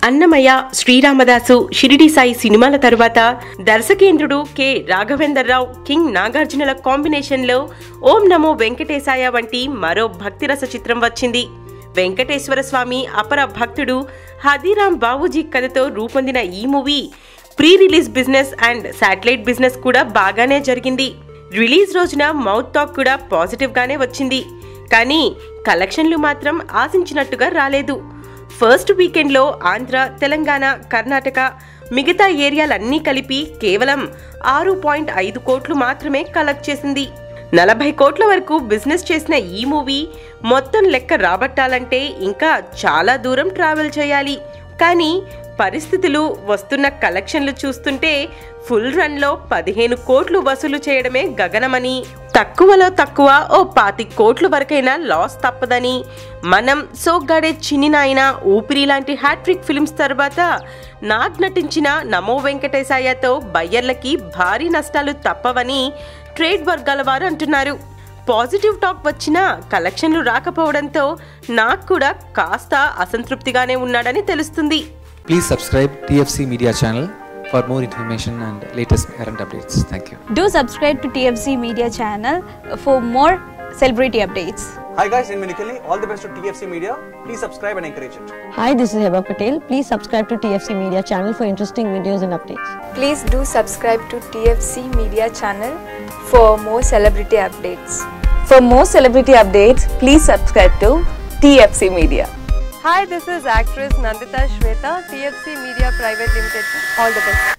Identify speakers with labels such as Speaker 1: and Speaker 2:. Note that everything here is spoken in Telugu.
Speaker 1: అన్నమయ్య, శ్రీరామదాసు, షిరిడి సాయి సినిమాల తరువాత దర్శకేంద్రుడు కె రాఘవేంద్రరావు, కింగ్ నాగార్జునల కాంబినేషన్లో ఓం నమో వెంకటేశాయ వంటి మరో భక్తిరస చిత్రం వచ్చింది. వెంకటేశ్వర స్వామి అపర భక్తుడు హదీరాం బాబూజీ కథతో రూపొందిన ఈ movie pre release business and satellite business కూడా బాగానే జరిగింది. రిలీజ్ రోజున మౌత్ టాక్ కూడా పాజిటివ్ గానే వచ్చింది. కానీ కలెక్షన్లు మాత్రం ఆశించినట్టుగా రాలేదు. ఫస్ట్ వీకెండ్లో ఆంధ్ర, తెలంగాణ, కర్ణాటక, మిగతా ఏరియాలన్నీ కలిపి కేవలం 6.5 కోట్లు మాత్రమే కలెక్ట్ చేసింది. 40 కోట్ల వరకు బిజినెస్ చేసిన ఈ మూవీ మొత్తం లెక్క రాబట్టాలంటే ఇంకా చాలా దూరం ట్రావెల్ చేయాలి. కానీ పరిస్థితులు, వస్తున్న కలెక్షన్లు చూస్తుంటే ఫుల్ రన్లో 15 కోట్లు వసూలు చేయడమే గగనమని, తక్కువలో తక్కువ ఓ 25 కోట్ల వరకైనా లాస్ తప్పదని, మనం సోగ్గాడే చిన్ని నాయన, ఊపిరి లాంటి హ్యాట్రిక్ ఫిల్మ్స్ తర్వాత నాగ్ నటించిన నమో వెంకటేశాయతో బయ్యర్లకి భారీ నష్టాలు తప్పవని ట్రేడ్ వర్గాల వారు అంటున్నారు. పాజిటివ్ టాక్ వచ్చినా కలెక్షన్లు రాకపోవడంతో నాగ్ కూడా కాస్త అసంతృప్తిగానే ఉన్నాడని తెలుస్తుంది.
Speaker 2: Please subscribe TFC Media channel for more information and latest current updates. Thank you.
Speaker 3: Do subscribe to TFC Media channel for more celebrity updates.
Speaker 4: Hi guys, I'm Minikali. All the best to TFC Media. Please subscribe and encourage it.
Speaker 5: Hi, this is Heba Patel. Please subscribe to TFC Media channel for interesting videos and updates.
Speaker 6: Please do subscribe to TFC Media channel for more celebrity updates. For more celebrity updates, please subscribe to TFC Media.
Speaker 7: Hi, this is actress Nandita Shweta, TFC Media Private Limited. All the best.